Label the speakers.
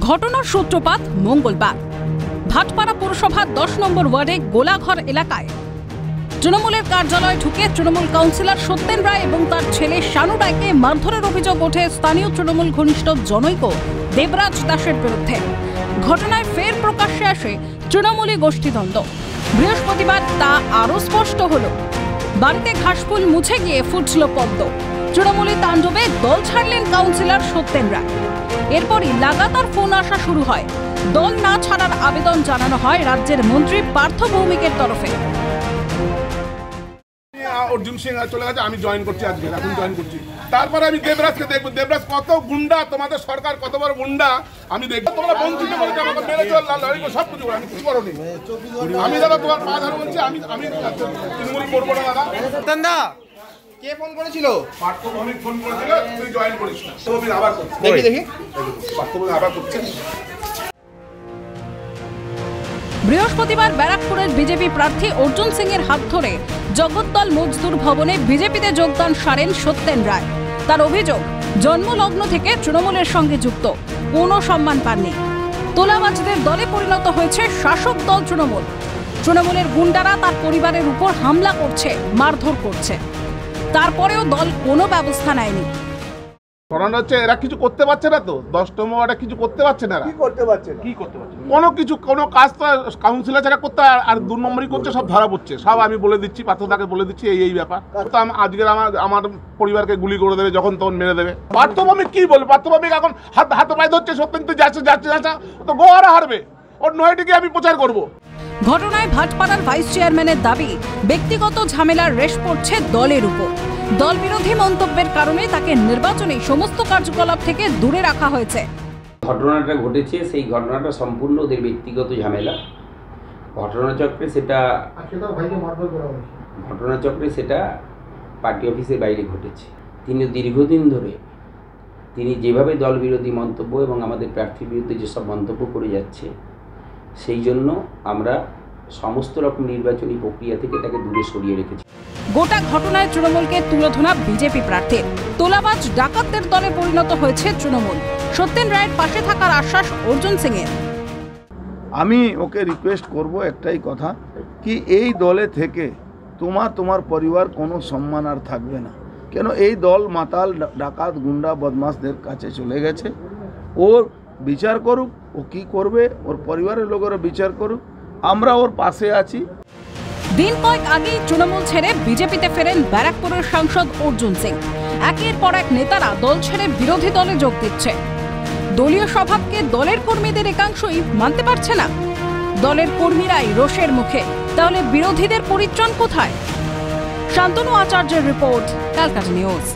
Speaker 1: ঘটনার সূত্রপাত মঙ্গলবার ভাটপাড়া পৌরসভার 10 নম্বর ওয়ার্ডে গোলাঘর এলাকায় তৃণমূলের কার্যালয়ে ঢুকে তৃণমূল কাউন্সিলর সত্যেন রায় এবং তার ছেলে শানু রায়কে মারধরের অভিযোগ ওঠে স্থানীয় তৃণমূল ঘনিষ্ঠ জনৈক দেবরাজ দাসের বিরুদ্ধে। ঘটনায় ফের প্রকাশ্যে আসে তৃণমূলী গোষ্ঠীদ্বন্দ্ব। বৃহস্পতিবার তা আরও স্পষ্ট হল। বাড়িতে ঘাসফুল মুছে গিয়ে ফুটল পদ্ম। তৃণমূলী তাণ্ডবে দল ছাড়লেন কাউন্সিলর সত্যেন রায়। এরপরই লাগাতার ফোন আসা শুরু হয়। দল না ছাড়ার আবেদন জানানো হয় রাজ্যের মন্ত্রী পার্থ ভৌমিকের তরফে।
Speaker 2: অর্জুন সিং চলে গেছে, আমি জয়েন করছি আজকে, এখন জয়েন করছি। তারপরে আমি দেবরাজকে দেখবো, দেবরাজ কত গুন্ডা, তোমাদের সরকার কত বড় গুন্ডা আমি দেখবো। তোমরা বঞ্চিত করেছো, আমাকে মেরেছো, সব কিছু আমি কিছু করো নি। আমি দাদা তোমার পা ধরে বলছি, আমি তৃণমূল করবো না দাদা।
Speaker 3: কে ফোন করেছিল?
Speaker 2: পার্থ ভৌমিক ফোন করেছিল, তুই জয়েন করিস না। তুমি আবার করছিস, দেখি পার্থ ভৌমিক আবার করছে।
Speaker 1: বৃহস্পতিবার ব্যারাকপুরের বিজেপি প্রার্থী অর্জুন সিং এর হাত ধরে জগদ্দল মজদুর ভবনে বিজেপিতে যোগদান সারেন সত্যেন রায়। তার অভিযোগ, জন্মলগ্ন থেকে তৃণমূলের সঙ্গে যুক্ত, কোনো সম্মান পাননি। তোলাবাজদের দলে পরিণত হয়েছে শাসক দল তৃণমূল। তৃণমূলের গুন্ডারা তার পরিবারের উপর হামলা করছে, মারধর করছে। তারপরেও দল কোনো ব্যবস্থা নেয়নি।
Speaker 2: ঘটনা হচ্ছে এরা কিছু করতে পারছে না, তো 10 নম্বর ওরা কিছু করতে পারছে না। কি করতে পারছে কোনো কাজ তো কাউন্সিলর ছাড়া করতে, আর 2 নম্বরই করছে, সব ধরা পড়ছে। সব আমি বলে দিচ্ছি, পার্থদাকে বলে দিচ্ছি এই ব্যাপার। তো আজকে আমার পরিবারকে গুলি করে দেবে, যখন তখন মেরে দেবে। পার্থ ভৌমিক কি বলবে? পার্থ ভৌমিক এখন হাতে পায়ে ধরছে, সত্যেন তুই যাচ্ছে তো গোয়ারা হারবে, ওর নয়টিকে আমি প্রচার করবো।
Speaker 1: ঘটনায় ভাটপাড়ার ভাইস চেয়ারম্যানের দাবি, ব্যক্তিগত ঝামেলার রেশ পড়ছে দলের উপর। দল বিরোধী মন্তব্যের কারণে তাকে নির্বাচনে সমস্ত কার্যকলাপ থেকে দূরে রাখা হয়েছে।
Speaker 4: ঘটনাটা ঘটেছে, সেই ঘটনাটা সম্পূর্ণ ওদের ব্যক্তিগত ঝামেলা। ঘটনাচক্রে সেটা পার্টি অফিসের বাইরে ঘটেছে। তিনি দীর্ঘদিন ধরে তিনি যেভাবে দল বিরোধী মন্তব্য এবং আমাদের প্রার্থীর বিরুদ্ধে যেসব মন্তব্য করে যাচ্ছে, সেই জন্য আমরা সমস্ত রকম নির্বাচনী প্রক্রিয়া থেকে তাকে দূরে সরিয়ে রেখেছি।
Speaker 1: গোটা ঘটনায় তৃণমূলকে তুলোধনা বিজেপি প্রার্থীর। তোলাবাজ ডাকাতদের দলে পরিণত হয়েছে তৃণমূল। সত্যেন রায়ের পাশে থাকার আশ্বাস অর্জুন সিং এর।
Speaker 5: আমি ওকে রিকোয়েস্ট করব একটাই কথা, কি এই দলে থেকে তোমার পরিবার কোনো সম্মান আর থাকবে না। কেন এই দল মাতাল ডাকাত গুন্ডা বদমাশদের কাছে চলে গেছে। ওর বিচার করুক, ও কি করবে, ওর পরিবারের লোকেরা বিচার করুক, আমরা ওর পাশে আছি।
Speaker 1: দিন কয়েক আগেই তৃণমূল ছেড়ে বিজেপিতে ফেরেন ব্যারাকপুরের সাংসদ অর্জুন সিং। একের পর এক নেতারা দল ছেড়ে বিরোধী দলে যোগ দিচ্ছে। দলীয় স্বভাবকে দলের কর্মীদের একাংশই মানতে পারছে না। দলের কর্মীরাই রোষের মুখে। তাহলে বিরোধীদের পরিত্রাণ কোথায়? শান্তনু আচার্যের রিপোর্ট, ক্যালকাটা নিউজ।